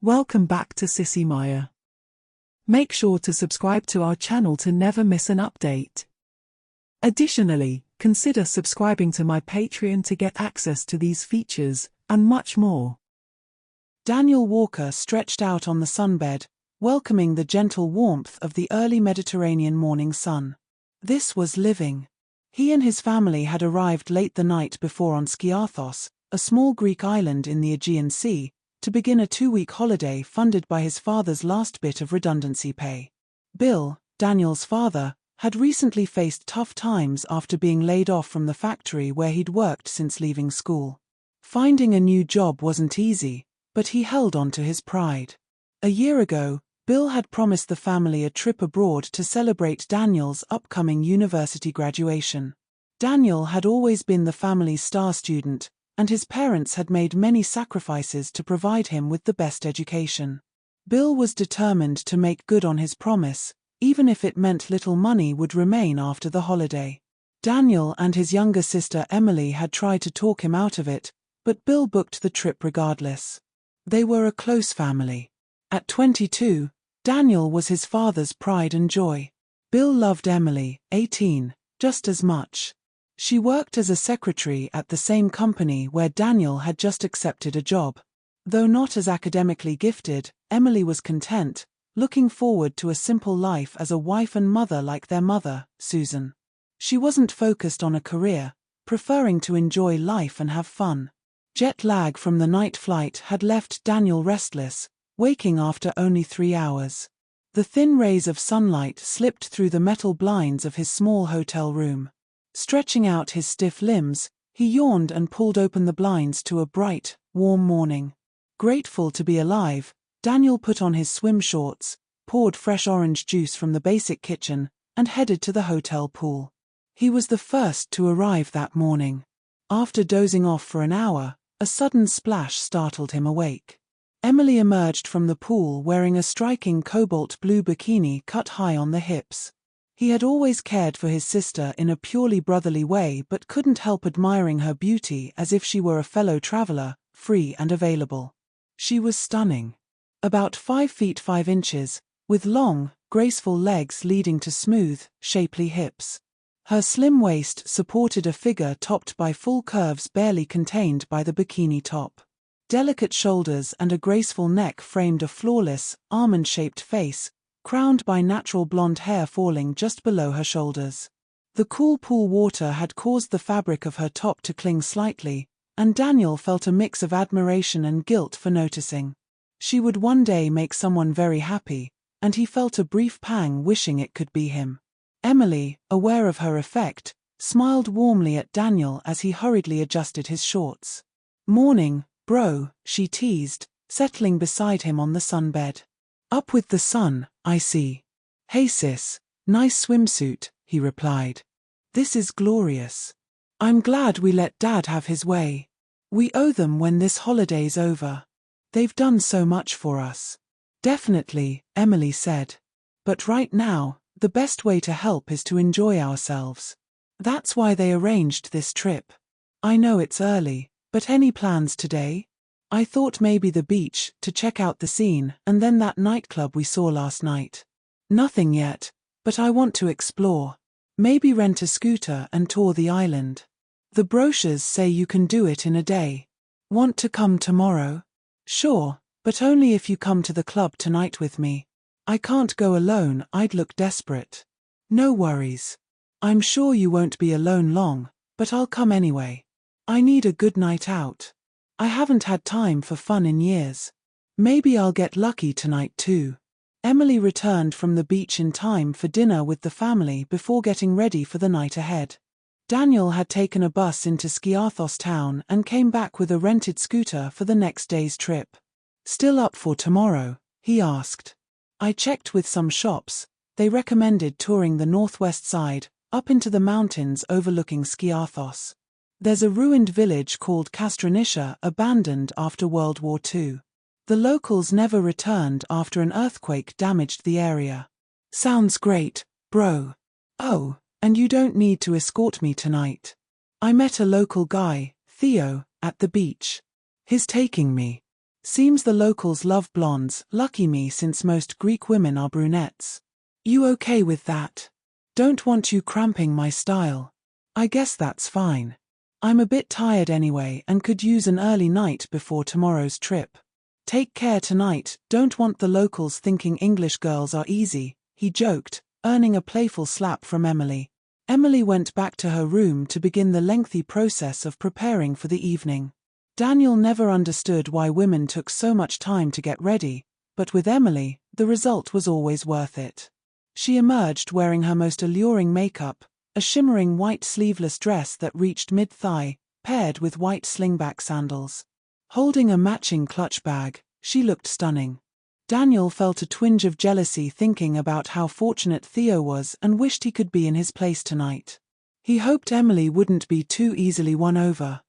Welcome back to Sissy Maya. Make sure to subscribe to our channel to never miss an update. Additionally, consider subscribing to my Patreon to get access to these features, and much more. Daniel Walker stretched out on the sunbed, welcoming the gentle warmth of the early Mediterranean morning sun. This was living. He and his family had arrived late the night before on Skiathos, a small Greek island in the Aegean Sea, to begin a 2-week holiday funded by his father's last bit of redundancy pay. Bill, Daniel's father, had recently faced tough times after being laid off from the factory where he'd worked since leaving school. Finding a new job wasn't easy, but he held on to his pride. A year ago, Bill had promised the family a trip abroad to celebrate Daniel's upcoming university graduation. Daniel had always been the family's star student, and his parents had made many sacrifices to provide him with the best education. Bill was determined to make good on his promise, even if it meant little money would remain after the holiday. Daniel and his younger sister Emily had tried to talk him out of it, but Bill booked the trip regardless. They were a close family. At 22, Daniel was his father's pride and joy. Bill loved Emily, 18, just as much. She worked as a secretary at the same company where Daniel had just accepted a job. Though not as academically gifted, Emily was content, looking forward to a simple life as a wife and mother like their mother, Susan. She wasn't focused on a career, preferring to enjoy life and have fun. Jet lag from the night flight had left Daniel restless, waking after only 3 hours. The thin rays of sunlight slipped through the metal blinds of his small hotel room. Stretching out his stiff limbs, he yawned and pulled open the blinds to a bright, warm morning. Grateful to be alive, Daniel put on his swim shorts, poured fresh orange juice from the basic kitchen, and headed to the hotel pool. He was the first to arrive that morning. After dozing off for an hour, a sudden splash startled him awake. Emily emerged from the pool wearing a striking cobalt blue bikini cut high on the hips. He had always cared for his sister in a purely brotherly way but couldn't help admiring her beauty as if she were a fellow traveler, free and available. She was stunning. About 5 feet 5 inches, with long, graceful legs leading to smooth, shapely hips. Her slim waist supported a figure topped by full curves barely contained by the bikini top. Delicate shoulders and a graceful neck framed a flawless, almond-shaped face, crowned by natural blonde hair falling just below her shoulders. The cool pool water had caused the fabric of her top to cling slightly, and Daniel felt a mix of admiration and guilt for noticing. She would one day make someone very happy, and he felt a brief pang wishing it could be him. Emily, aware of her effect, smiled warmly at Daniel as he hurriedly adjusted his shorts. "Morning, bro," she teased, settling beside him on the sunbed. "Up with the sun, I see." "Hey sis, nice swimsuit," he replied. "This is glorious. I'm glad we let Dad have his way. We owe them when this holiday's over. They've done so much for us." "Definitely," Emily said. "But right now, the best way to help is to enjoy ourselves. That's why they arranged this trip. I know it's early, but any plans today?" "I thought maybe the beach, to check out the scene, and then that nightclub we saw last night." "Nothing yet, but I want to explore. Maybe rent a scooter and tour the island. The brochures say you can do it in a day. Want to come tomorrow?" "Sure, but only if you come to the club tonight with me. I can't go alone, I'd look desperate." "No worries. I'm sure you won't be alone long, but I'll come anyway. I need a good night out. I haven't had time for fun in years. Maybe I'll get lucky tonight too." Emily returned from the beach in time for dinner with the family before getting ready for the night ahead. Daniel had taken a bus into Skiathos town and came back with a rented scooter for the next day's trip. "Still up for tomorrow?" he asked. "I checked with some shops. They recommended touring the northwest side, up into the mountains overlooking Skiathos. There's a ruined village called Castronisha abandoned after World War II. The locals never returned after an earthquake damaged the area." "Sounds great, bro. Oh, and you don't need to escort me tonight. I met a local guy, Theo, at the beach. He's taking me." Seems the locals love blondes, lucky me since most Greek women are brunettes. You okay with that? Don't want you cramping my style. I guess that's fine. I'm a bit tired anyway and could use an early night before tomorrow's trip. Take care tonight, don't want the locals thinking English girls are easy, he joked, earning a playful slap from Emily. Emily went back to her room to begin the lengthy process of preparing for the evening. Daniel never understood why women took so much time to get ready, but with Emily, the result was always worth it. She emerged wearing her most alluring makeup, a shimmering white sleeveless dress that reached mid-thigh, paired with white slingback sandals. Holding a matching clutch bag, she looked stunning. Daniel felt a twinge of jealousy thinking about how fortunate Theo was and wished he could be in his place tonight. He hoped Emily wouldn't be too easily won over.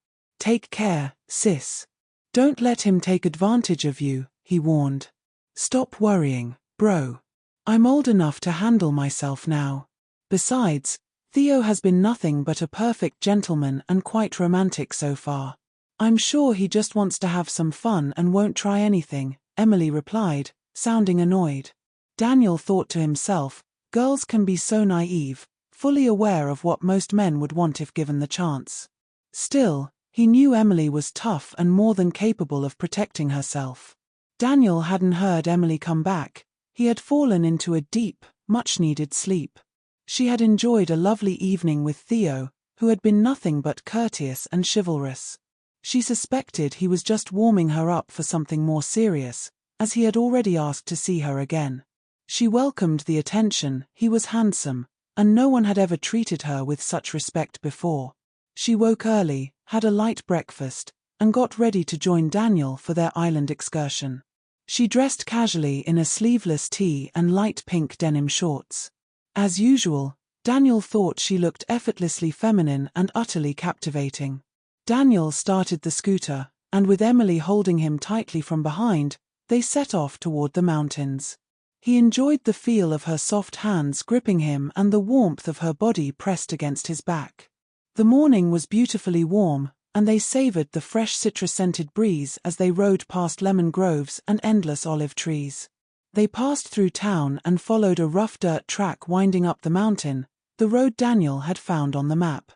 Take care, sis. Don't let him take advantage of you, he warned. Stop worrying, bro. I'm old enough to handle myself now. Besides, Theo has been nothing but a perfect gentleman and quite romantic so far. I'm sure he just wants to have some fun and won't try anything, Emily replied, sounding annoyed. Daniel thought to himself, girls can be so naive, fully aware of what most men would want if given the chance. Still, he knew Emily was tough and more than capable of protecting herself. Daniel hadn't heard Emily come back. He had fallen into a deep, much-needed sleep. She had enjoyed a lovely evening with Theo, who had been nothing but courteous and chivalrous. She suspected he was just warming her up for something more serious, as he had already asked to see her again. She welcomed the attention, he was handsome, and no one had ever treated her with such respect before. She woke early, had a light breakfast, and got ready to join Daniel for their island excursion. She dressed casually in a sleeveless tee and light pink denim shorts. As usual, Daniel thought she looked effortlessly feminine and utterly captivating. Daniel started the scooter, and with Emily holding him tightly from behind, they set off toward the mountains. He enjoyed the feel of her soft hands gripping him and the warmth of her body pressed against his back. The morning was beautifully warm, and they savored the fresh citrus-scented breeze as they rode past lemon groves and endless olive trees. They passed through town and followed a rough dirt track winding up the mountain, the road Daniel had found on the map.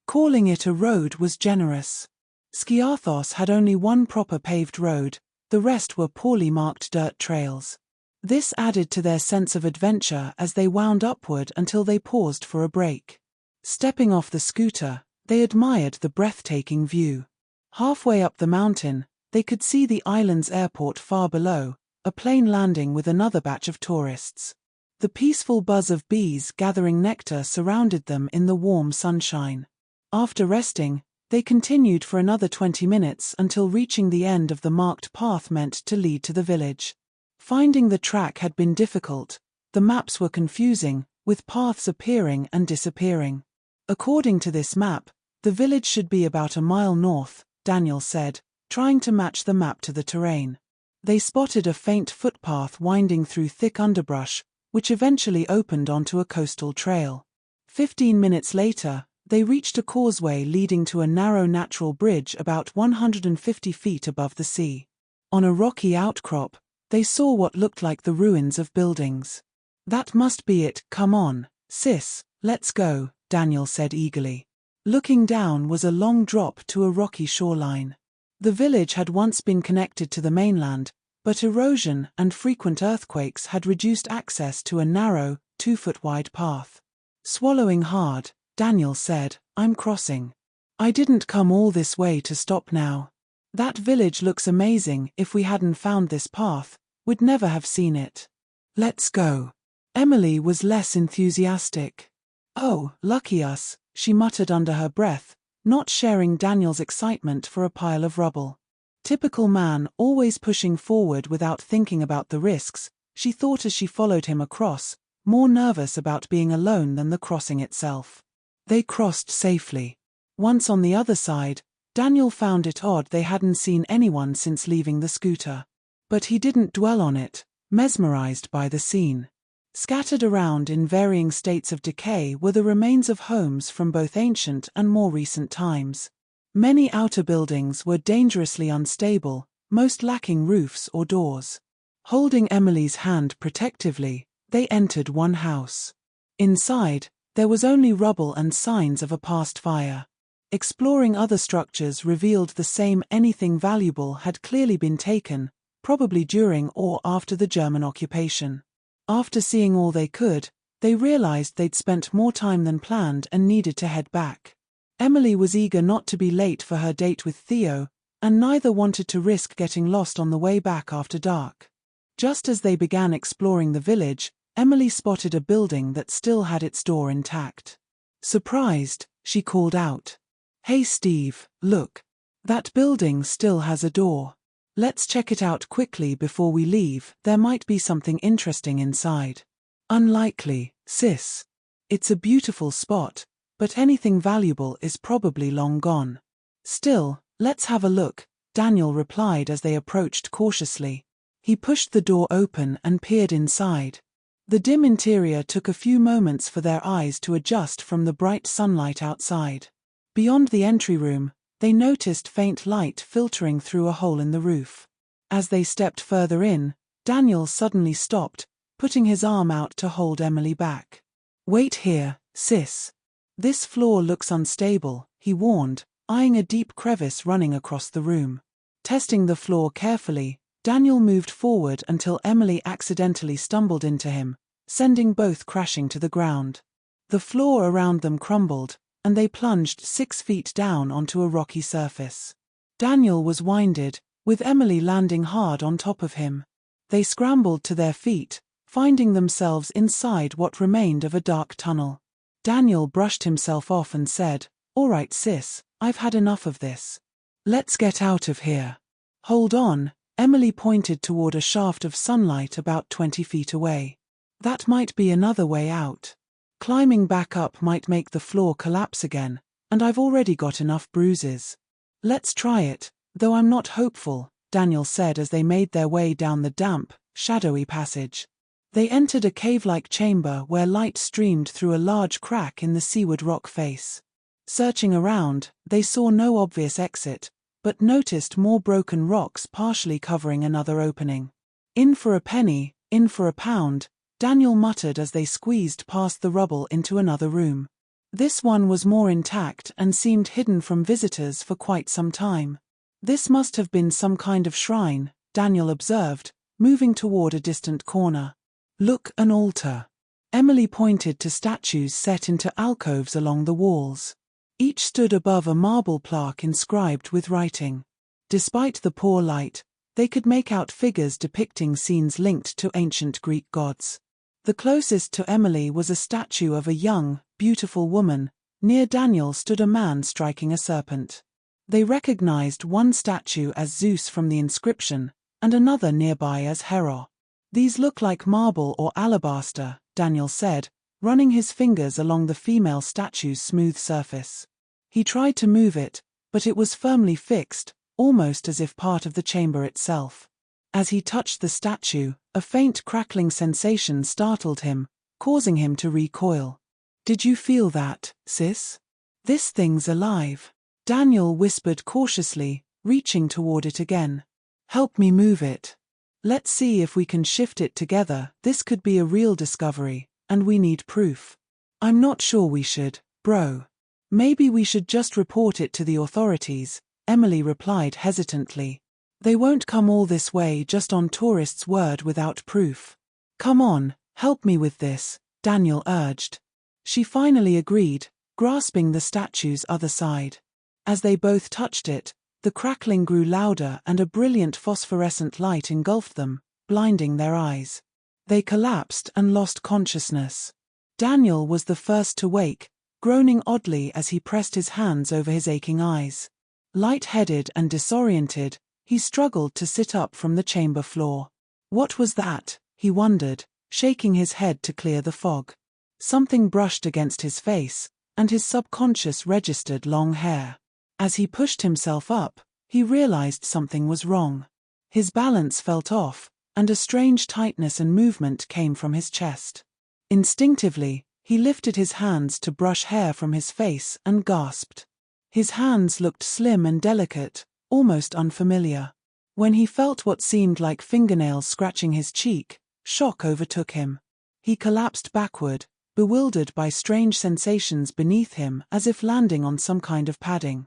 Calling it a road was generous. Skiathos had only one proper paved road, the rest were poorly marked dirt trails. This added to their sense of adventure as they wound upward until they paused for a break. Stepping off the scooter, they admired the breathtaking view. Halfway up the mountain, they could see the island's airport far below, a plane landing with another batch of tourists. The peaceful buzz of bees gathering nectar surrounded them in the warm sunshine. After resting, they continued for another 20 minutes until reaching the end of the marked path meant to lead to the village. Finding the track had been difficult, the maps were confusing, with paths appearing and disappearing. According to this map, the village should be about a mile north, Daniel said, trying to match the map to the terrain. They spotted a faint footpath winding through thick underbrush, which eventually opened onto a coastal trail. 15 minutes later, they reached a causeway leading to a narrow natural bridge about 150 feet above the sea. On a rocky outcrop, they saw what looked like the ruins of buildings. That must be it, come on, sis, let's go, Daniel said eagerly. Looking down was a long drop to a rocky shoreline. The village had once been connected to the mainland, but erosion and frequent earthquakes had reduced access to a narrow, 2-foot-wide path. Swallowing hard, Daniel said, I'm crossing. I didn't come all this way to stop now. That village looks amazing. If we hadn't found this path, we'd never have seen it. Let's go. Emily was less enthusiastic. Oh, lucky us, she muttered under her breath, not sharing Daniel's excitement for a pile of rubble. Typical man, always pushing forward without thinking about the risks, she thought as she followed him across, more nervous about being alone than the crossing itself. They crossed safely. Once on the other side, Daniel found it odd they hadn't seen anyone since leaving the scooter. But he didn't dwell on it, mesmerized by the scene. Scattered around in varying states of decay were the remains of homes from both ancient and more recent times. Many outer buildings were dangerously unstable, most lacking roofs or doors. Holding Emily's hand protectively, they entered one house. Inside, there was only rubble and signs of a past fire. Exploring other structures revealed the same. Anything valuable had clearly been taken, probably during or after the German occupation. After seeing all they could, they realized they'd spent more time than planned and needed to head back. Emily was eager not to be late for her date with Theo, and neither wanted to risk getting lost on the way back after dark. Just as they began exploring the village, Emily spotted a building that still had its door intact. Surprised, she called out, "Hey Steve, look. That building still has a door. Let's check it out quickly before we leave. There might be something interesting inside." "Unlikely, sis. It's a beautiful spot, but anything valuable is probably long gone." "Still, let's have a look," Daniel replied as they approached cautiously. He pushed the door open and peered inside. The dim interior took a few moments for their eyes to adjust from the bright sunlight outside. Beyond the entry room, they noticed faint light filtering through a hole in the roof. As they stepped further in, Daniel suddenly stopped, putting his arm out to hold Emily back. "Wait here, sis. This floor looks unstable," he warned, eyeing a deep crevice running across the room. Testing the floor carefully, Daniel moved forward until Emily accidentally stumbled into him, sending both crashing to the ground. The floor around them crumbled, and they plunged 6 feet down onto a rocky surface. Daniel was winded, with Emily landing hard on top of him. They scrambled to their feet, finding themselves inside what remained of a dark tunnel. Daniel brushed himself off and said, "All right sis, I've had enough of this. Let's get out of here." "Hold on," Emily pointed toward a shaft of sunlight about 20 feet away. "That might be another way out. Climbing back up might make the floor collapse again, and I've already got enough bruises." "Let's try it, though I'm not hopeful," Daniel said as they made their way down the damp, shadowy passage. They entered a cave-like chamber where light streamed through a large crack in the seaward rock face. Searching around, they saw no obvious exit, but noticed more broken rocks partially covering another opening. "In for a penny, in for a pound," Daniel muttered as they squeezed past the rubble into another room. This one was more intact and seemed hidden from visitors for quite some time. "This must have been some kind of shrine," Daniel observed, moving toward a distant corner. "Look, an altar." Emily pointed to statues set into alcoves along the walls. Each stood above a marble plaque inscribed with writing. Despite the poor light, they could make out figures depicting scenes linked to ancient Greek gods. The closest to Emily was a statue of a young, beautiful woman. Near Daniel stood a man striking a serpent. They recognized one statue as Zeus from the inscription, and another nearby as Hera. "These look like marble or alabaster," Daniel said, running his fingers along the female statue's smooth surface. He tried to move it, but it was firmly fixed, almost as if part of the chamber itself. As he touched the statue, a faint crackling sensation startled him, causing him to recoil. "Did you feel that, sis? This thing's alive," Daniel whispered cautiously, reaching toward it again. "Help me move it. Let's see if we can shift it together. This could be a real discovery, and we need proof." "I'm not sure we should, bro. Maybe we should just report it to the authorities," Emily replied hesitantly. "They won't come all this way just on tourists' word without proof." "Come on, help me with this," Daniel urged. She finally agreed, grasping the statue's other side. As they both touched it, the crackling grew louder and a brilliant phosphorescent light engulfed them, blinding their eyes. They collapsed and lost consciousness. Daniel was the first to wake, groaning oddly as he pressed his hands over his aching eyes. Light-headed and disoriented, he struggled to sit up from the chamber floor. What was that, he wondered, shaking his head to clear the fog. Something brushed against his face, and his subconscious registered long hair. As he pushed himself up, he realized something was wrong. His balance felt off, and a strange tightness and movement came from his chest. Instinctively, he lifted his hands to brush hair from his face and gasped. His hands looked slim and delicate, almost unfamiliar. When he felt what seemed like fingernails scratching his cheek, shock overtook him. He collapsed backward, bewildered by strange sensations beneath him as if landing on some kind of padding.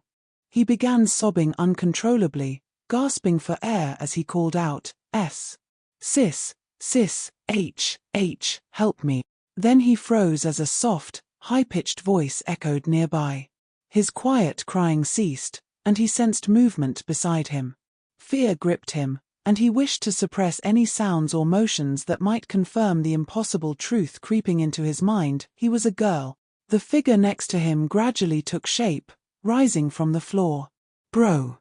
He began sobbing uncontrollably, gasping for air as he called out, Sis, help me. Then he froze as a soft, high-pitched voice echoed nearby. His quiet crying ceased, and he sensed movement beside him. Fear gripped him, and he wished to suppress any sounds or motions that might confirm the impossible truth creeping into his mind. He was a girl. The figure next to him gradually took shape, rising from the floor. Bro,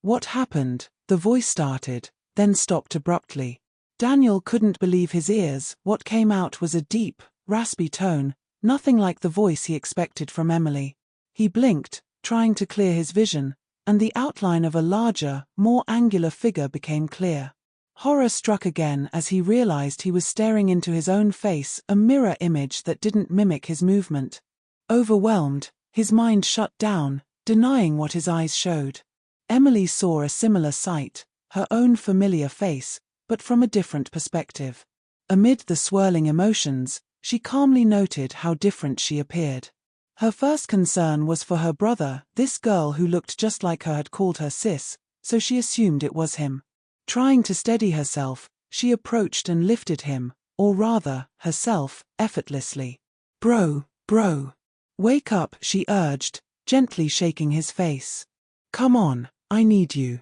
what happened? The voice started, then stopped abruptly. Daniel couldn't believe his ears. What came out was a deep, raspy tone, nothing like the voice he expected from Emily. He blinked, trying to clear his vision, and the outline of a larger, more angular figure became clear. Horror struck again as he realized he was staring into his own face, a mirror image that didn't mimic his movement. Overwhelmed, his mind shut down, denying what his eyes showed. Emily saw a similar sight, her own familiar face, but from a different perspective. Amid the swirling emotions, she calmly noted how different she appeared. Her first concern was for her brother. This girl who looked just like her had called her sis, so she assumed it was him. Trying to steady herself, she approached and lifted him, or rather, herself, effortlessly. Bro, wake up, she urged, gently shaking his face. Come on, I need you.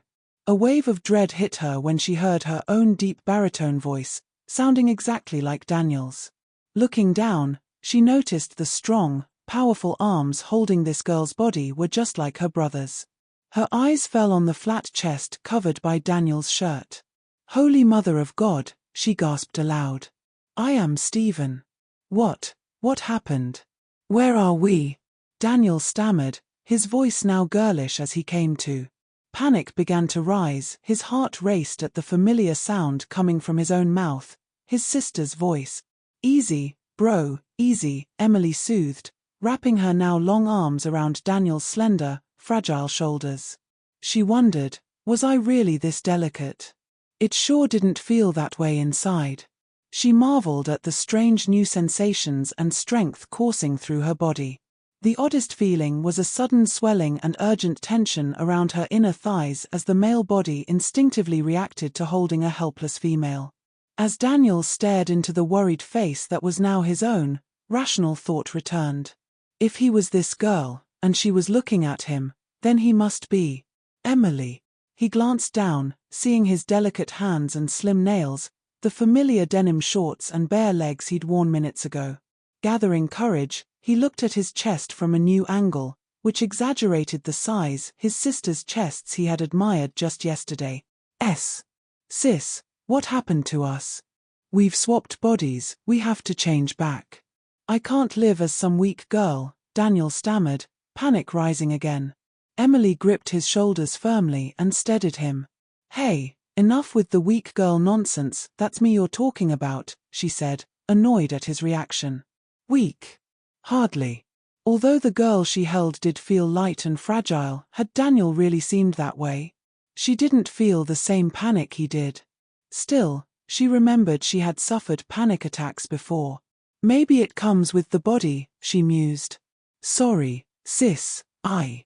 A wave of dread hit her when she heard her own deep baritone voice, sounding exactly like Daniel's. Looking down, she noticed the strong, powerful arms holding this girl's body were just like her brother's. Her eyes fell on the flat chest covered by Daniel's shirt. Holy Mother of God, she gasped aloud. I am Stephen. What happened? Where are we? Daniel stammered, his voice now girlish as he came to. Panic began to rise, his heart raced at the familiar sound coming from his own mouth, his sister's voice. Easy, bro, easy, Emily soothed, wrapping her now long arms around Daniel's slender, fragile shoulders. She wondered, was I really this delicate? It sure didn't feel that way inside. She marveled at the strange new sensations and strength coursing through her body. The oddest feeling was a sudden swelling and urgent tension around her inner thighs as the male body instinctively reacted to holding a helpless female. As Daniel stared into the worried face that was now his own, rational thought returned. If he was this girl, and she was looking at him, then he must be Emily. He glanced down, seeing his delicate hands and slim nails, the familiar denim shorts and bare legs he'd worn minutes ago. Gathering courage, he looked at his chest from a new angle, which exaggerated the size his sister's chests he had admired just yesterday. Sis, what happened to us? We've swapped bodies, we have to change back. I can't live as some weak girl, Daniel stammered, panic rising again. Emily gripped his shoulders firmly and steadied him. Hey, enough with the weak girl nonsense, that's me you're talking about, she said, annoyed at his reaction. Weak? Hardly. Although the girl she held did feel light and fragile, had Daniel really seemed that way? She didn't feel the same panic he did. Still, she remembered she had suffered panic attacks before. Maybe it comes with the body, she mused. Sorry, sis, I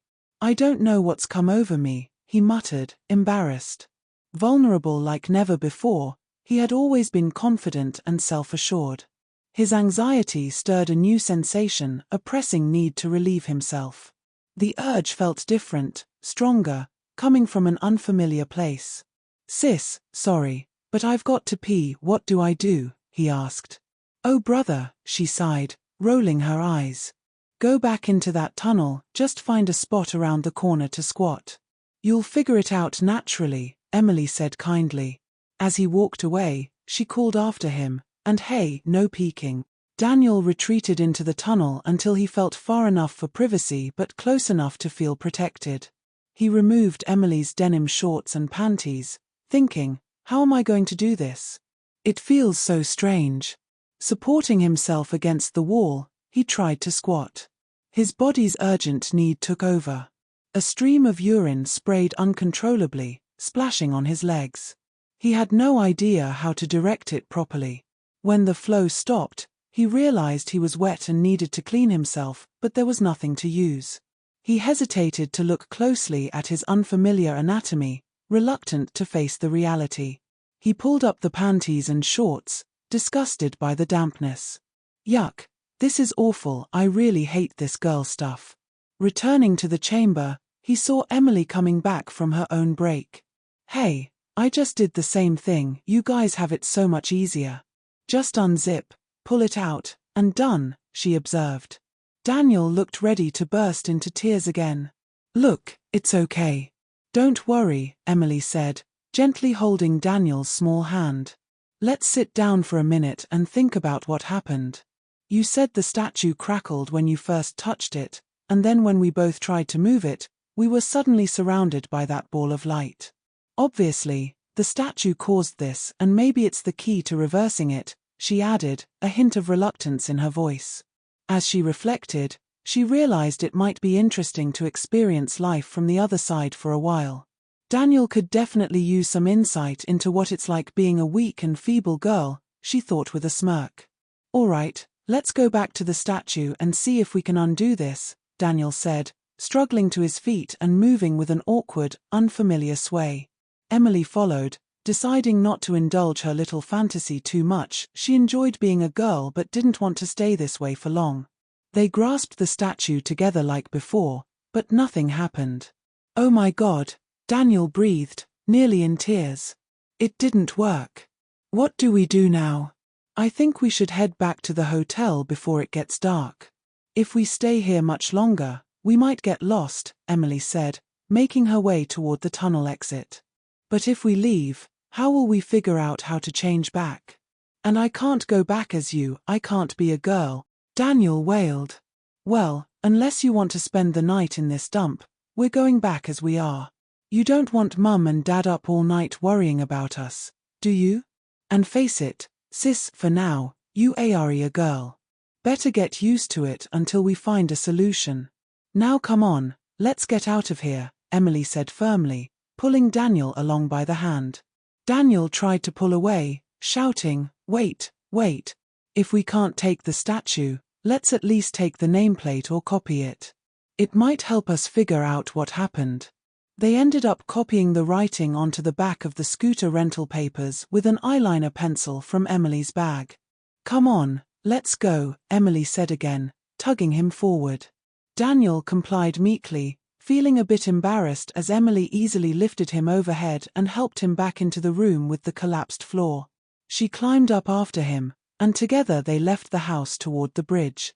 don't know what's come over me, he muttered, embarrassed. Vulnerable like never before, he had always been confident and self-assured. His anxiety stirred a new sensation, a pressing need to relieve himself. The urge felt different, stronger, coming from an unfamiliar place. Sis, sorry, but I've got to pee. What do I do? He asked. Oh brother, she sighed, rolling her eyes. Go back into that tunnel, just find a spot around the corner to squat. You'll figure it out naturally, Emily said kindly. As he walked away, she called after him, and hey, no peeking. Daniel retreated into the tunnel until he felt far enough for privacy but close enough to feel protected. He removed Emily's denim shorts and panties, thinking, how am I going to do this? It feels so strange. Supporting himself against the wall, he tried to squat. His body's urgent need took over. A stream of urine sprayed uncontrollably, splashing on his legs. He had no idea how to direct it properly. When the flow stopped, he realized he was wet and needed to clean himself, but there was nothing to use. He hesitated to look closely at his unfamiliar anatomy, reluctant to face the reality. He pulled up the panties and shorts, disgusted by the dampness. Yuck, this is awful, I really hate this girl stuff. Returning to the chamber, he saw Emily coming back from her own break. Hey, I just did the same thing, you guys have it so much easier. Just unzip, pull it out, and done, she observed. Daniel looked ready to burst into tears again. Look, it's okay. Don't worry, Emily said, gently holding Daniel's small hand. Let's sit down for a minute and think about what happened. You said the statue crackled when you first touched it, and then when we both tried to move it, we were suddenly surrounded by that ball of light. Obviously, the statue caused this, and maybe it's the key to reversing it, she added, a hint of reluctance in her voice. As she reflected, she realized it might be interesting to experience life from the other side for a while. Daniel could definitely use some insight into what it's like being a weak and feeble girl, she thought with a smirk. All right, let's go back to the statue and see if we can undo this, Daniel said, struggling to his feet and moving with an awkward, unfamiliar sway. Emily followed, deciding not to indulge her little fantasy too much. She enjoyed being a girl but didn't want to stay this way for long. They grasped the statue together like before, but nothing happened. Oh my God, Daniel breathed, nearly in tears. It didn't work. What do we do now? I think we should head back to the hotel before it gets dark. If we stay here much longer, we might get lost, Emily said, making her way toward the tunnel exit. But if we leave, how will we figure out how to change back? And I can't go back as you, I can't be a girl, Daniel wailed. Well, unless you want to spend the night in this dump, we're going back as we are. You don't want Mum and Dad up all night worrying about us, do you? And face it, sis, for now, you are a girl. Better get used to it until we find a solution. Now come on, let's get out of here, Emily said firmly, pulling Daniel along by the hand. Daniel tried to pull away, shouting, wait, wait. If we can't take the statue, let's at least take the nameplate or copy it. It might help us figure out what happened. They ended up copying the writing onto the back of the scooter rental papers with an eyeliner pencil from Emily's bag. Come on, let's go, Emily said again, tugging him forward. Daniel complied meekly, feeling a bit embarrassed as Emily easily lifted him overhead and helped him back into the room with the collapsed floor. She climbed up after him, and together they left the house toward the bridge.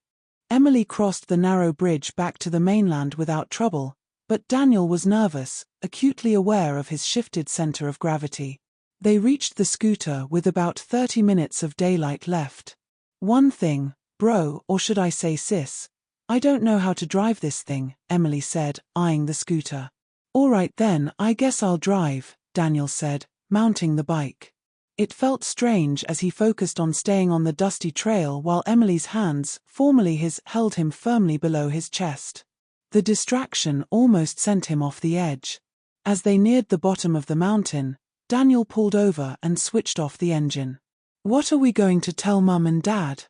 Emily crossed the narrow bridge back to the mainland without trouble, but Daniel was nervous, acutely aware of his shifted center of gravity. They reached the scooter with about 30 minutes of daylight left. One thing, bro, or should I say sis, I don't know how to drive this thing, Emily said, eyeing the scooter. All right then, I guess I'll drive, Daniel said, mounting the bike. It felt strange as he focused on staying on the dusty trail while Emily's hands, formerly his, held him firmly below his chest. The distraction almost sent him off the edge. As they neared the bottom of the mountain, Daniel pulled over and switched off the engine. What are we going to tell Mum and Dad?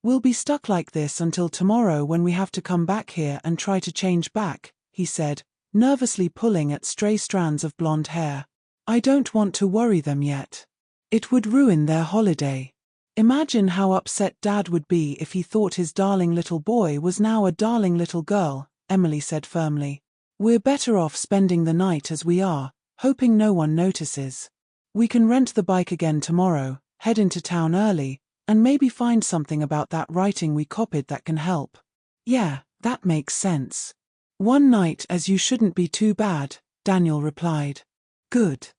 We'll be stuck like this until tomorrow when we have to come back here and try to change back, he said, nervously pulling at stray strands of blonde hair. I don't want to worry them yet. It would ruin their holiday. Imagine how upset Dad would be if he thought his darling little boy was now a darling little girl, Emily said firmly. We're better off spending the night as we are, hoping no one notices. We can rent the bike again tomorrow, head into town early, and maybe find something about that writing we copied that can help. Yeah, that makes sense. One night as you shouldn't be too bad, Daniel replied. Good.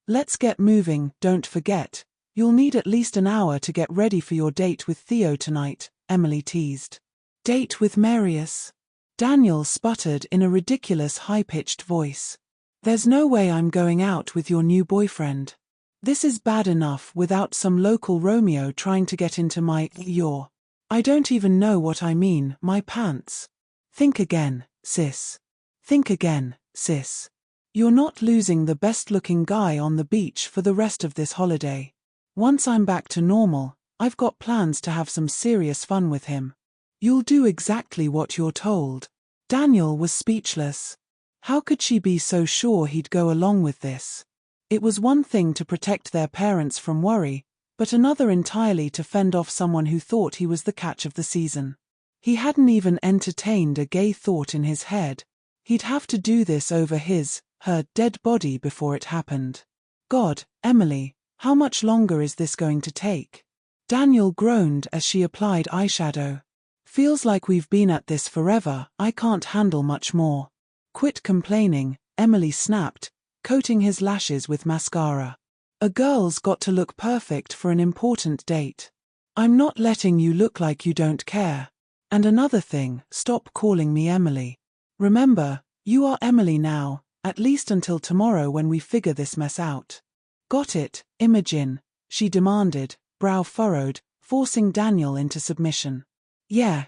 Let's get moving, don't forget. You'll need at least an hour to get ready for your date with Theo tonight, Emily teased. Date with Marius? Daniel sputtered in a ridiculous high-pitched voice. There's no way I'm going out with your new boyfriend. This is bad enough without some local Romeo trying to get into your. I don't even know what I mean, my pants. Think again, sis. Think again, sis. You're not losing the best-looking guy on the beach for the rest of this holiday. Once I'm back to normal, I've got plans to have some serious fun with him. You'll do exactly what you're told. Daniel was speechless. How could she be so sure he'd go along with this? It was one thing to protect their parents from worry, but another entirely to fend off someone who thought he was the catch of the season. He hadn't even entertained a gay thought in his head. He'd have to do this over her dead body before it happened. God, Emily, how much longer is this going to take? Daniel groaned as she applied eyeshadow. Feels like we've been at this forever, I can't handle much more. Quit complaining, Emily snapped, coating his lashes with mascara. A girl's got to look perfect for an important date. I'm not letting you look like you don't care. And another thing, stop calling me Emily. Remember, you are Emily now, at least until tomorrow when we figure this mess out. Got it, Imogen? She demanded, brow furrowed, forcing Daniel into submission. Yeah,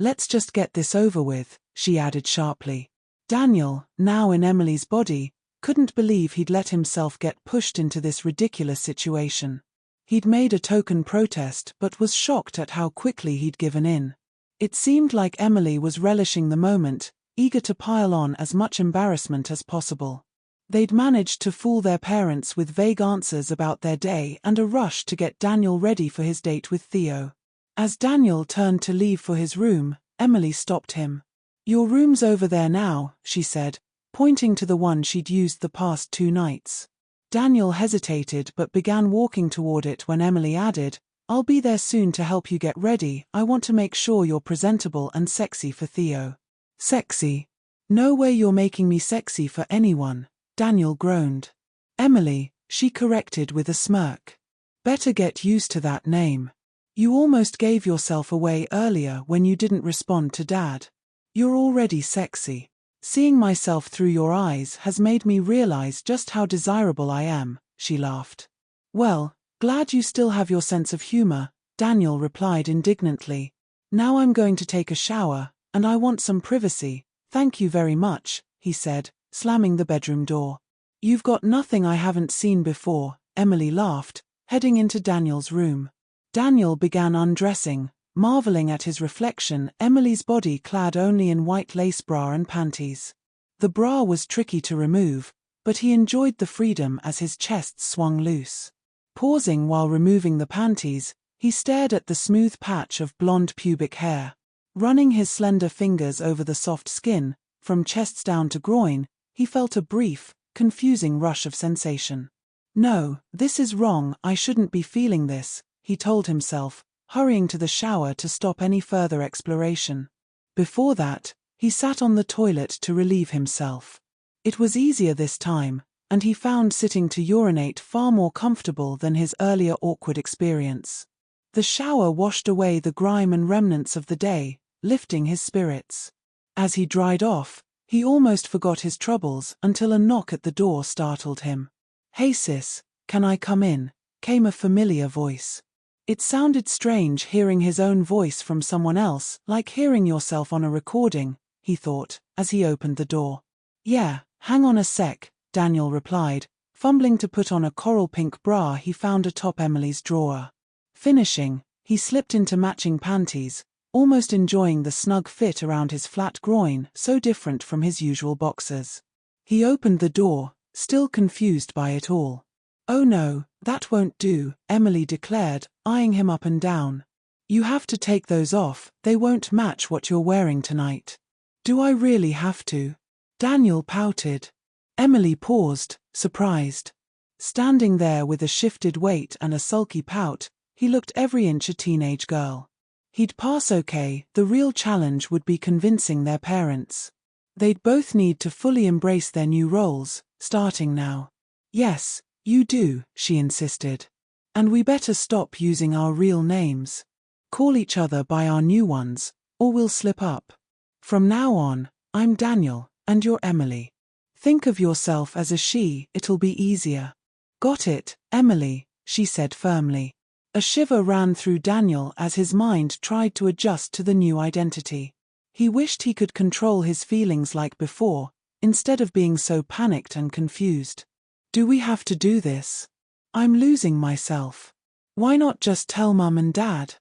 let's just get this over with, she added sharply. Daniel, now in Emily's body, couldn't believe he'd let himself get pushed into this ridiculous situation. He'd made a token protest but was shocked at how quickly he'd given in. It seemed like Emily was relishing the moment, eager to pile on as much embarrassment as possible. They'd managed to fool their parents with vague answers about their day and a rush to get Daniel ready for his date with Theo. As Daniel turned to leave for his room, Emily stopped him. Your room's over there now, she said, pointing to the one she'd used the past 2 nights. Daniel hesitated but began walking toward it when Emily added, I'll be there soon to help you get ready. I want to make sure you're presentable and sexy for Theo. Sexy? No way you're making me sexy for anyone, Daniel groaned. Emily, she corrected with a smirk. Better get used to that name. You almost gave yourself away earlier when you didn't respond to Dad. You're already sexy. Seeing myself through your eyes has made me realize just how desirable I am, she laughed. Well, glad you still have your sense of humor, Daniel replied indignantly. Now I'm going to take a shower, and I want some privacy. Thank you very much, he said, slamming the bedroom door. You've got nothing I haven't seen before, Emily laughed, heading into Daniel's room. Daniel began undressing, marveling at his reflection, Emily's body clad only in white lace bra and panties. The bra was tricky to remove, but he enjoyed the freedom as his chest swung loose. Pausing while removing the panties, he stared at the smooth patch of blonde pubic hair. Running his slender fingers over the soft skin, from chest down to groin, he felt a brief, confusing rush of sensation. No, this is wrong, I shouldn't be feeling this, he told himself, hurrying to the shower to stop any further exploration. Before that, he sat on the toilet to relieve himself. It was easier this time, and he found sitting to urinate far more comfortable than his earlier awkward experience. The shower washed away the grime and remnants of the day, lifting his spirits. As he dried off, he almost forgot his troubles until a knock at the door startled him. Hey sis, can I come in? Came a familiar voice. It sounded strange hearing his own voice from someone else, like hearing yourself on a recording, he thought, as he opened the door. Yeah, hang on a sec, Daniel replied, fumbling to put on a coral pink bra he found atop Emily's drawer. Finishing, he slipped into matching panties, almost enjoying the snug fit around his flat groin, so different from his usual boxers. He opened the door, still confused by it all. Oh no, that won't do, Emily declared, eyeing him up and down. You have to take those off, they won't match what you're wearing tonight. Do I really have to? Daniel pouted. Emily paused, surprised. Standing there with a shifted weight and a sulky pout, he looked every inch a teenage girl. He'd pass okay, the real challenge would be convincing their parents. They'd both need to fully embrace their new roles, starting now. Yes, you do, she insisted. And we better stop using our real names. Call each other by our new ones, or we'll slip up. From now on, I'm Daniel, and you're Emily. Think of yourself as a she, it'll be easier. Got it, Emily, she said firmly. A shiver ran through Daniel as his mind tried to adjust to the new identity. He wished he could control his feelings like before, instead of being so panicked and confused. Do we have to do this? I'm losing myself. Why not just tell Mum and Dad?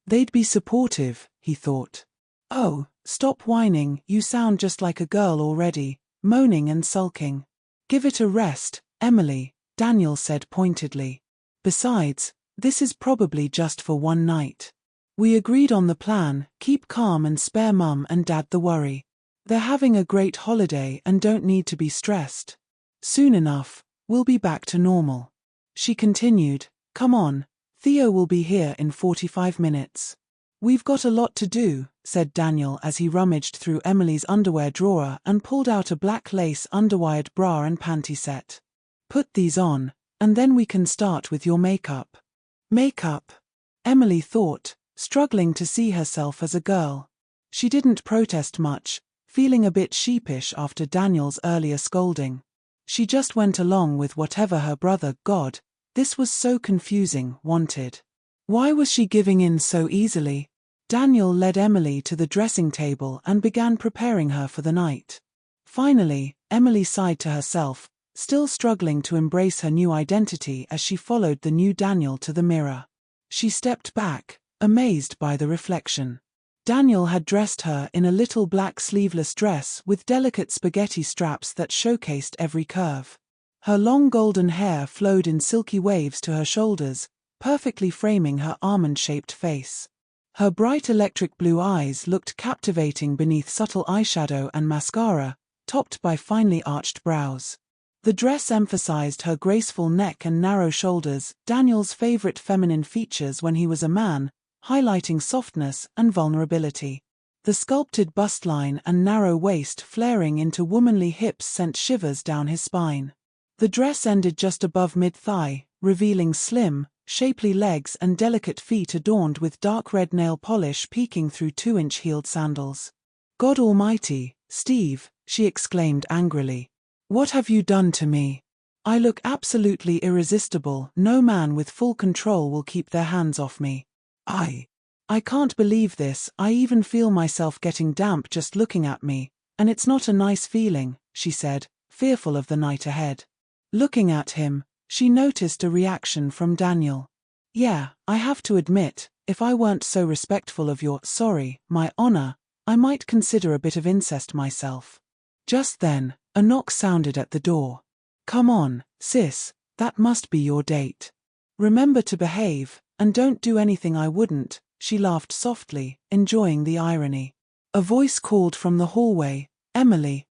They'd be supportive, he thought. Oh, stop whining, you sound just like a girl already, moaning and sulking. Give it a rest, Emily, Daniel said pointedly. Besides, this is probably just for one night. We agreed on the plan, keep calm and spare Mum and Dad the worry. They're having a great holiday and don't need to be stressed. Soon enough, we'll be back to normal. She continued, come on, Theo will be here in 45 minutes. We've got a lot to do, said Daniel as he rummaged through Emily's underwear drawer and pulled out a black lace underwired bra and panty set. Put these on, and then we can start with your makeup. Makeup? Emily thought, struggling to see herself as a girl. She didn't protest much, feeling a bit sheepish after Daniel's earlier scolding. She just went along with whatever her brother, God, this was so confusing, wanted. Why was she giving in so easily? Daniel led Emily to the dressing table and began preparing her for the night. Finally, Emily sighed to herself, still struggling to embrace her new identity as she followed the new Daniel to the mirror. She stepped back, amazed by the reflection. Daniel had dressed her in a little black sleeveless dress with delicate spaghetti straps that showcased every curve. Her long golden hair flowed in silky waves to her shoulders, perfectly framing her almond-shaped face. Her bright electric blue eyes looked captivating beneath subtle eyeshadow and mascara, topped by finely arched brows. The dress emphasized her graceful neck and narrow shoulders, Daniel's favorite feminine features when he was a man, highlighting softness and vulnerability. The sculpted bust line and narrow waist flaring into womanly hips sent shivers down his spine. The dress ended just above mid-thigh, revealing slim, shapely legs and delicate feet adorned with dark red nail polish peeking through 2-inch heeled sandals. God Almighty, Steve, she exclaimed angrily. What have you done to me? I look absolutely irresistible. No man with full control will keep their hands off me. I can't believe this. I even feel myself getting damp just looking at me, and it's not a nice feeling, she said, fearful of the night ahead. Looking at him, she noticed a reaction from Daniel. Yeah, I have to admit, if I weren't so respectful of your, my honor, I might consider a bit of incest myself. Just then, a knock sounded at the door. Come on, sis, that must be your date. Remember to behave, and don't do anything I wouldn't, she laughed softly, enjoying the irony. A voice called from the hallway, Emily,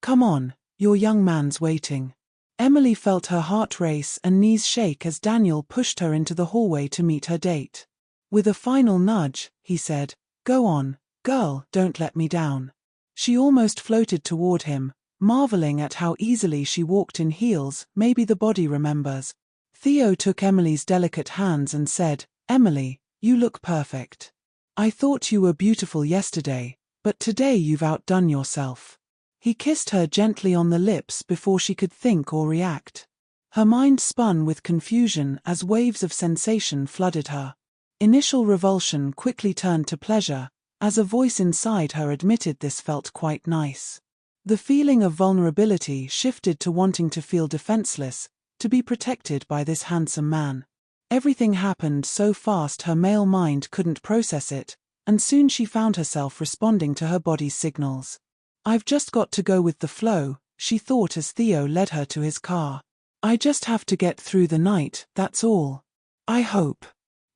come on, your young man's waiting. Emily felt her heart race and knees shake as Daniel pushed her into the hallway to meet her date. With a final nudge, he said, go on, girl, don't let me down. She almost floated toward him, marveling at how easily she walked in heels. Maybe the body remembers. Theo took Emily's delicate hands and said, Emily, you look perfect. I thought you were beautiful yesterday, but today you've outdone yourself. He kissed her gently on the lips before she could think or react. Her mind spun with confusion as waves of sensation flooded her. Initial revulsion quickly turned to pleasure, as a voice inside her admitted this felt quite nice. The feeling of vulnerability shifted to wanting to feel defenseless, to be protected by this handsome man. Everything happened so fast her male mind couldn't process it, and soon she found herself responding to her body's signals. I've just got to go with the flow, she thought as Theo led her to his car. I just have to get through the night, that's all. I hope.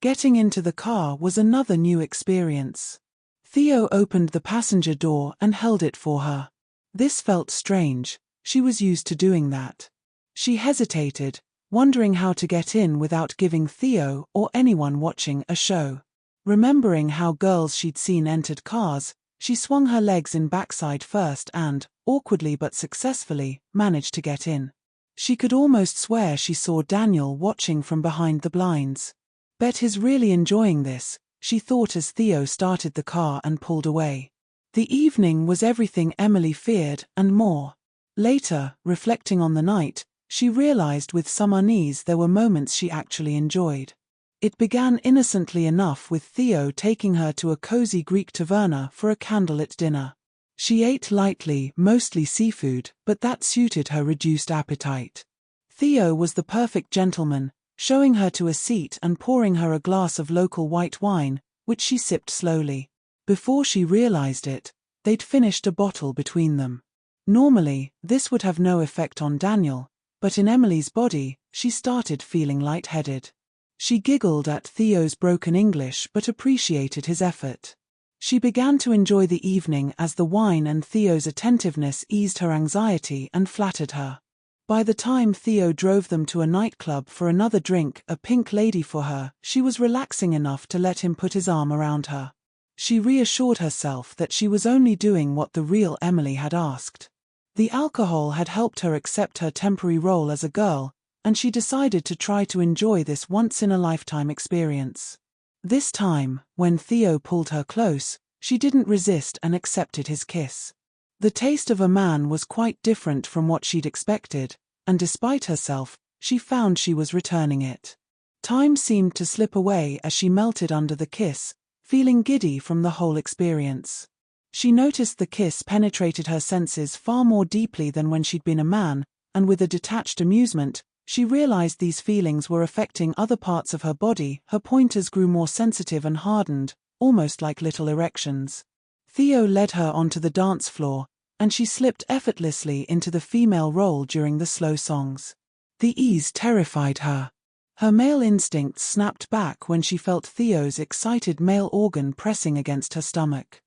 Getting into the car was another new experience. Theo opened the passenger door and held it for her. This felt strange, she was used to doing that. She hesitated, wondering how to get in without giving Theo or anyone watching a show. Remembering how girls she'd seen entered cars, she swung her legs in backside first and, awkwardly but successfully, managed to get in. She could almost swear she saw Daniel watching from behind the blinds. Bet he's really enjoying this, she thought as Theo started the car and pulled away. The evening was everything Emily feared and more. Later, reflecting on the night, she realized with some unease there were moments she actually enjoyed. It began innocently enough with Theo taking her to a cozy Greek taverna for a candlelit dinner. She ate lightly, mostly seafood, but that suited her reduced appetite. Theo was the perfect gentleman, showing her to a seat and pouring her a glass of local white wine, which she sipped slowly. Before she realized it, they'd finished a bottle between them. Normally, this would have no effect on Daniel, but in Emily's body, she started feeling lightheaded. She giggled at Theo's broken English but appreciated his effort. She began to enjoy the evening as the wine and Theo's attentiveness eased her anxiety and flattered her. By the time Theo drove them to a nightclub for another drink, a pink lady for her, she was relaxing enough to let him put his arm around her. She reassured herself that she was only doing what the real Emily had asked. The alcohol had helped her accept her temporary role as a girl, and she decided to try to enjoy this once-in-a-lifetime experience. This time, when Theo pulled her close, she didn't resist and accepted his kiss. The taste of a man was quite different from what she'd expected, and despite herself, she found she was returning it. Time seemed to slip away as she melted under the kiss, feeling giddy from the whole experience. She noticed the kiss penetrated her senses far more deeply than when she'd been a man, and with a detached amusement, she realized these feelings were affecting other parts of her body. Her pointers grew more sensitive and hardened, almost like little erections. Theo led her onto the dance floor, and she slipped effortlessly into the female role during the slow songs. The ease terrified her. Her male instincts snapped back when she felt Theo's excited male organ pressing against her stomach.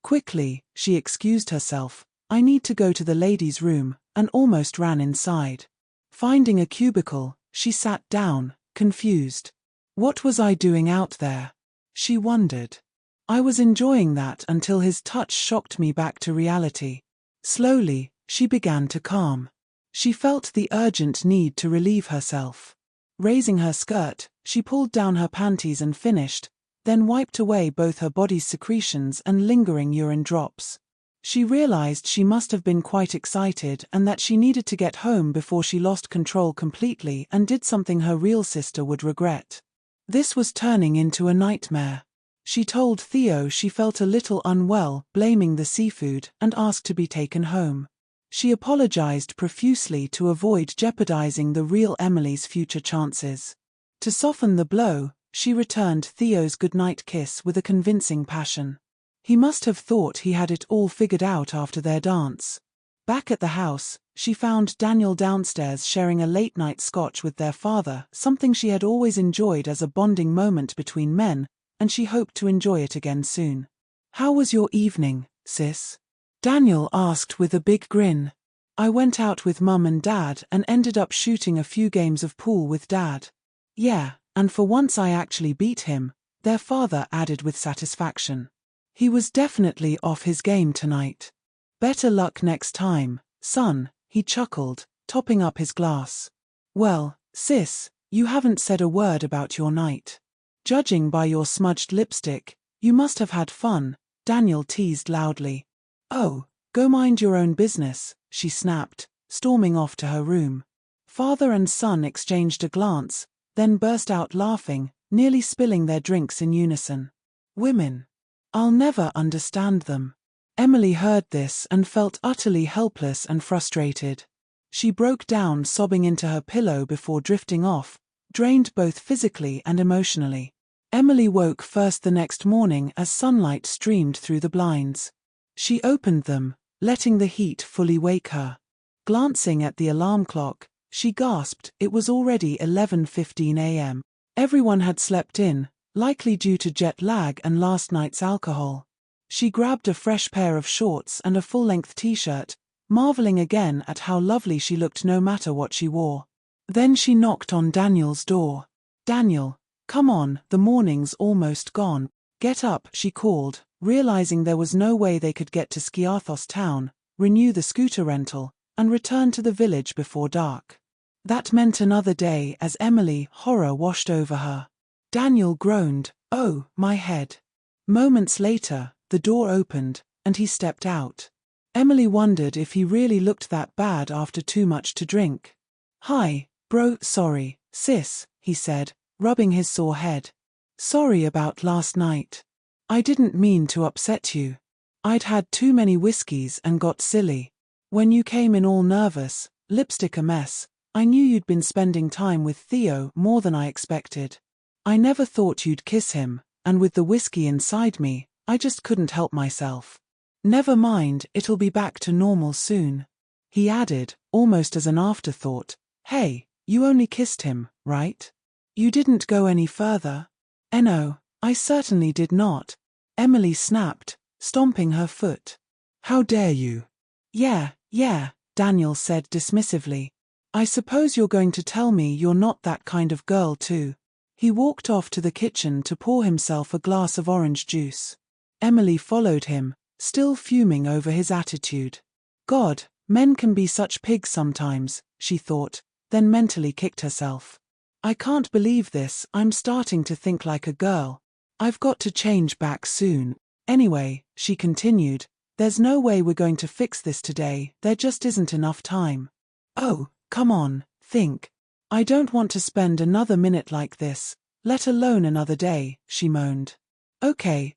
Quickly, she excused herself, "I need to go to the ladies' room," and almost ran inside. Finding a cubicle, she sat down, confused. What was I doing out there? She wondered. I was enjoying that until his touch shocked me back to reality. Slowly, she began to calm. She felt the urgent need to relieve herself. Raising her skirt, she pulled down her panties and finished, then wiped away both her body's secretions and lingering urine drops. She realized she must have been quite excited and that she needed to get home before she lost control completely and did something her real sister would regret. This was turning into a nightmare. She told Theo she felt a little unwell, blaming the seafood, and asked to be taken home. She apologized profusely to avoid jeopardizing the real Emily's future chances. To soften the blow, she returned Theo's goodnight kiss with a convincing passion. He must have thought he had it all figured out after their dance. Back at the house, she found Daniel downstairs sharing a late-night scotch with their father, something she had always enjoyed as a bonding moment between men, and she hoped to enjoy it again soon. "How was your evening, sis?" Daniel asked with a big grin. "I went out with Mum and Dad and ended up shooting a few games of pool with Dad." "Yeah, and for once I actually beat him," their father added with satisfaction. "He was definitely off his game tonight." "Better luck next time, son," he chuckled, topping up his glass. "Well, sis, you haven't said a word about your night. Judging by your smudged lipstick, you must have had fun," Daniel teased loudly. "Oh, go mind your own business," she snapped, storming off to her room. Father and son exchanged a glance, then burst out laughing, nearly spilling their drinks in unison. Women. I'll never understand them. Emily heard this and felt utterly helpless and frustrated. She broke down sobbing into her pillow before drifting off, drained both physically and emotionally. Emily woke first the next morning as sunlight streamed through the blinds. She opened them, letting the heat fully wake her. Glancing at the alarm clock, she gasped it was already 11:15 a.m. Everyone had slept in, likely due to jet lag and last night's alcohol. She grabbed a fresh pair of shorts and a full-length t-shirt, marveling again at how lovely she looked no matter what she wore. Then she knocked on Daniel's door. "Daniel, come on, the morning's almost gone. Get up," she called, realizing there was no way they could get to Skiathos town, renew the scooter rental, and return to the village before dark. That meant another day as Emily, horror washed over her. Daniel groaned, "Oh, my head." Moments later, the door opened, and he stepped out. Emily wondered if he really looked that bad after too much to drink. "Hi, bro, sorry, sis," he said, rubbing his sore head. "Sorry about last night. I didn't mean to upset you." I'd had too many whiskeys and got silly. When you came in all nervous, lipstick a mess, I knew you'd been spending time with Theo more than I expected. I never thought you'd kiss him, and with the whiskey inside me, I just couldn't help myself. Never mind, it'll be back to normal soon. He added, almost as an afterthought, hey, you only kissed him, right? You didn't go any further? No, I certainly did not. Emily snapped, stomping her foot. How dare you? Yeah, Daniel said dismissively. I suppose you're going to tell me you're not that kind of girl too. He walked off to the kitchen to pour himself a glass of orange juice. Emily followed him, still fuming over his attitude. God, men can be such pigs sometimes, she thought, then mentally kicked herself. I can't believe this, I'm starting to think like a girl. I've got to change back soon. Anyway, she continued, there's no way we're going to fix this today, there just isn't enough time. Oh, come on, think. I don't want to spend another minute like this, let alone another day, she moaned. Okay,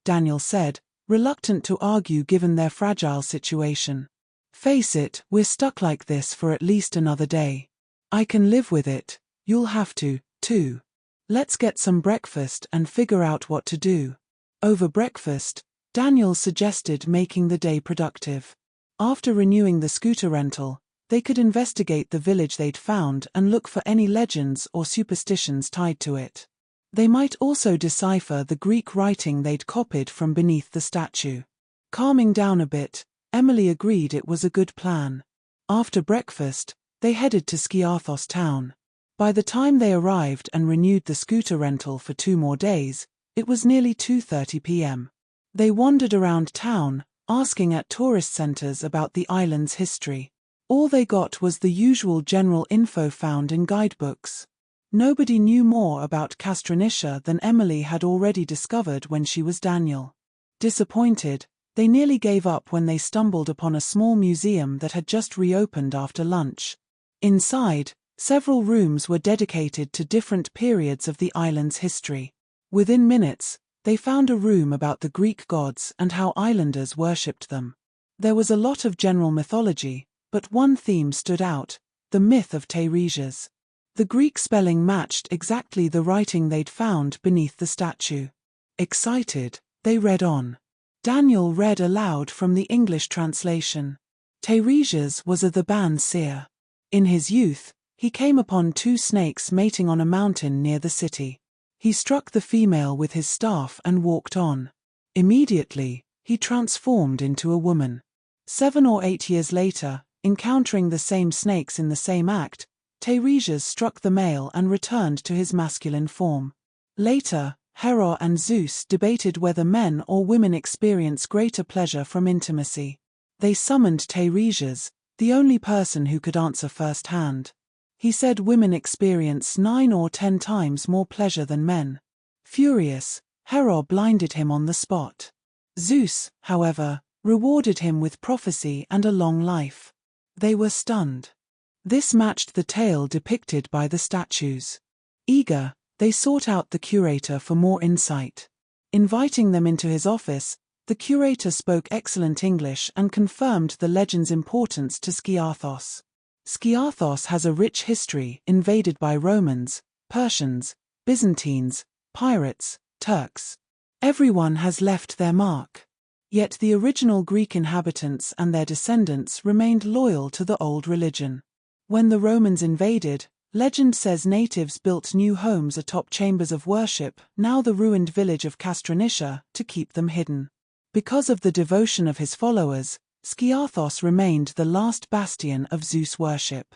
Daniel said, reluctant to argue given their fragile situation. Face it, we're stuck like this for at least another day. I can live with it, you'll have to, too. Let's get some breakfast and figure out what to do. Over breakfast, Daniel suggested making the day productive. After renewing the scooter rental, they could investigate the village they'd found and look for any legends or superstitions tied to it. They might also decipher the Greek writing they'd copied from beneath the statue. Calming down a bit, Emily agreed it was a good plan. After breakfast, they headed to Skiathos town. By the time they arrived and renewed the scooter rental for 2 more days, it was nearly 2:30 p.m. They wandered around town, asking at tourist centers about the island's history. All they got was the usual general info found in guidebooks. Nobody knew more about Castronetia than Emily had already discovered when she was Daniel. Disappointed, they nearly gave up when they stumbled upon a small museum that had just reopened after lunch. Inside, several rooms were dedicated to different periods of the island's history. Within minutes, they found a room about the Greek gods and how islanders worshipped them. There was a lot of general mythology, but one theme stood out, the myth of Teiresias. The Greek spelling matched exactly the writing they'd found beneath the statue. Excited, they read on. Daniel read aloud from the English translation. Teiresias was a Theban seer. In his youth, he came upon 2 snakes mating on a mountain near the city. He struck the female with his staff and walked on. Immediately, he transformed into a woman. 7 or 8 years later, encountering the same snakes in the same act, Teiresias struck the male and returned to his masculine form. Later, Hera and Zeus debated whether men or women experience greater pleasure from intimacy. They summoned Teiresias, the only person who could answer firsthand. He said women experience 9 or 10 times more pleasure than men. Furious, Hera blinded him on the spot. Zeus, however, rewarded him with prophecy and a long life. They were stunned. This matched the tale depicted by the statues. Eager, they sought out the curator for more insight. Inviting them into his office, the curator spoke excellent English and confirmed the legend's importance to Skiathos. Skiathos has a rich history invaded by Romans, Persians, Byzantines, pirates, Turks. Everyone has left their mark. Yet the original Greek inhabitants and their descendants remained loyal to the old religion. When the Romans invaded, legend says natives built new homes atop chambers of worship, now the ruined village of Castronetia, to keep them hidden. Because of the devotion of his followers, Skiathos remained the last bastion of Zeus worship.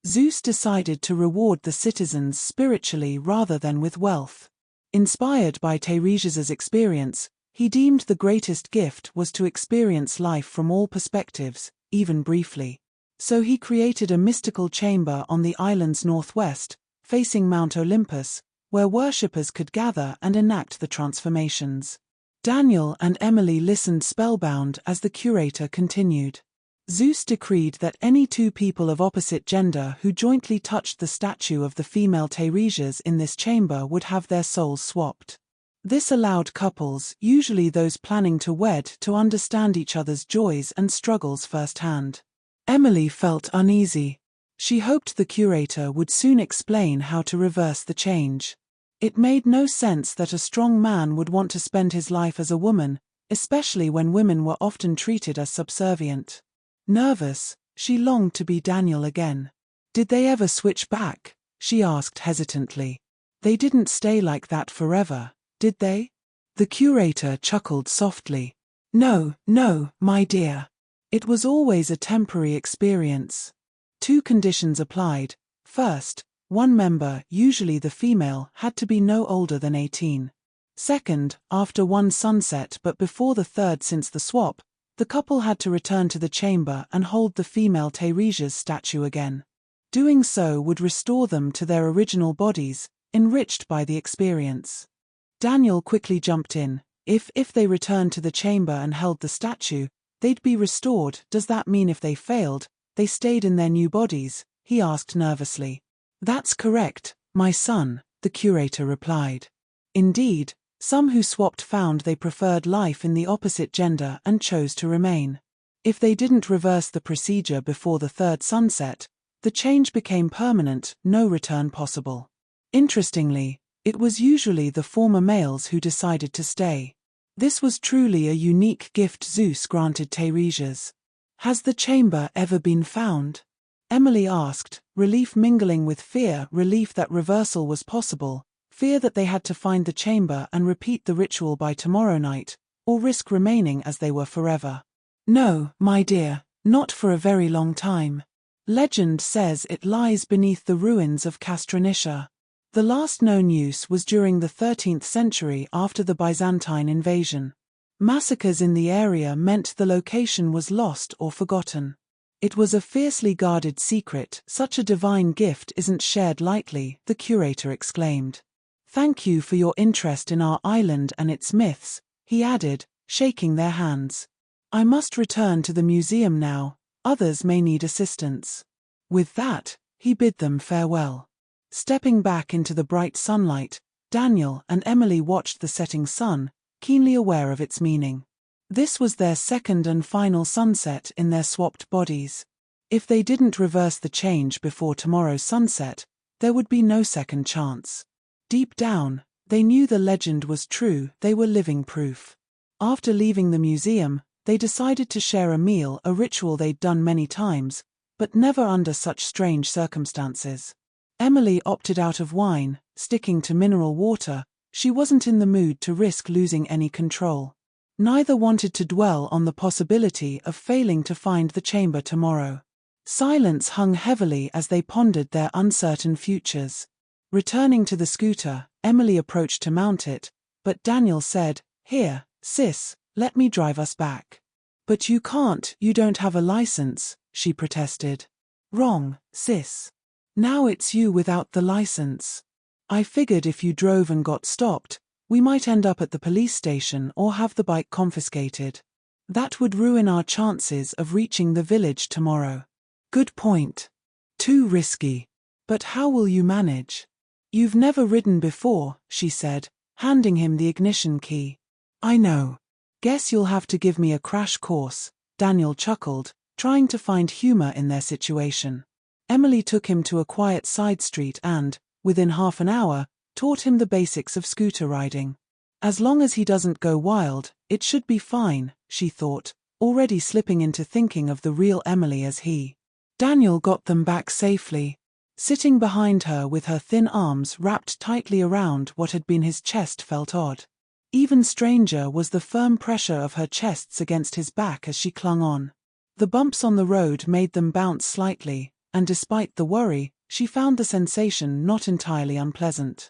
Zeus decided to reward the citizens spiritually rather than with wealth. Inspired by Teiresias' experience, he deemed the greatest gift was to experience life from all perspectives, even briefly. So he created a mystical chamber on the island's northwest, facing Mount Olympus, where worshippers could gather and enact the transformations. Daniel and Emily listened spellbound as the curator continued. Zeus decreed that any 2 people of opposite gender who jointly touched the statue of the female Teiresias in this chamber would have their souls swapped. This allowed couples, usually those planning to wed, to understand each other's joys and struggles firsthand. Emily felt uneasy. She hoped the curator would soon explain how to reverse the change. It made no sense that a strong man would want to spend his life as a woman, especially when women were often treated as subservient. Nervous, she longed to be Daniel again. Did they ever switch back? She asked hesitantly. They didn't stay like that forever, did they? The curator chuckled softly. No, my dear. It was always a temporary experience. 2 conditions applied. First, one member, usually the female, had to be no older than 18. Second, after one sunset but before the third since the swap, the couple had to return to the chamber and hold the female Teiresia's statue again. Doing so would restore them to their original bodies, enriched by the experience. Daniel quickly jumped in. If they returned to the chamber and held the statue, they'd be restored. Does that mean if they failed, they stayed in their new bodies? He asked nervously. That's correct, my son, the curator replied. Indeed, some who swapped found they preferred life in the opposite gender and chose to remain. If they didn't reverse the procedure before the third sunset, the change became permanent, no return possible. Interestingly, it was usually the former males who decided to stay. This was truly a unique gift Zeus granted Teiresias. Has the chamber ever been found? Emily asked, relief mingling with fear, relief that reversal was possible, fear that they had to find the chamber and repeat the ritual by tomorrow night, or risk remaining as they were forever. No, my dear, not for a very long time. Legend says it lies beneath the ruins of Castronetia. The last known use was during the 13th century after the Byzantine invasion. Massacres in the area meant the location was lost or forgotten. It was a fiercely guarded secret. Such a divine gift isn't shared lightly, the curator exclaimed. Thank you for your interest in our island and its myths, he added, shaking their hands. I must return to the museum now, others may need assistance. With that, he bid them farewell. Stepping back into the bright sunlight, Daniel and Emily watched the setting sun, keenly aware of its meaning. This was their second and final sunset in their swapped bodies. If they didn't reverse the change before tomorrow's sunset, there would be no second chance. Deep down, they knew the legend was true, they were living proof. After leaving the museum, they decided to share a meal, a ritual they'd done many times, but never under such strange circumstances. Emily opted out of wine, sticking to mineral water. She wasn't in the mood to risk losing any control. Neither wanted to dwell on the possibility of failing to find the chamber tomorrow. Silence hung heavily as they pondered their uncertain futures. Returning to the scooter, Emily approached to mount it, but Daniel said, "Here, sis, let me drive us back." "But you can't, you don't have a license," she protested. "Wrong, sis. Now it's you without the license. I figured if you drove and got stopped, we might end up at the police station or have the bike confiscated. That would ruin our chances of reaching the village tomorrow." "Good point. Too risky. But how will you manage?" "You've never ridden before," she said, handing him the ignition key. "I know. Guess you'll have to give me a crash course," Daniel chuckled, trying to find humor in their situation. Emily took him to a quiet side street and, within half an hour, taught him the basics of scooter riding. As long as he doesn't go wild, it should be fine, she thought, already slipping into thinking of the real Emily as he. Daniel got them back safely. Sitting behind her with her thin arms wrapped tightly around what had been his chest felt odd. Even stranger was the firm pressure of her chests against his back as she clung on. The bumps on the road made them bounce slightly, and despite the worry, she found the sensation not entirely unpleasant.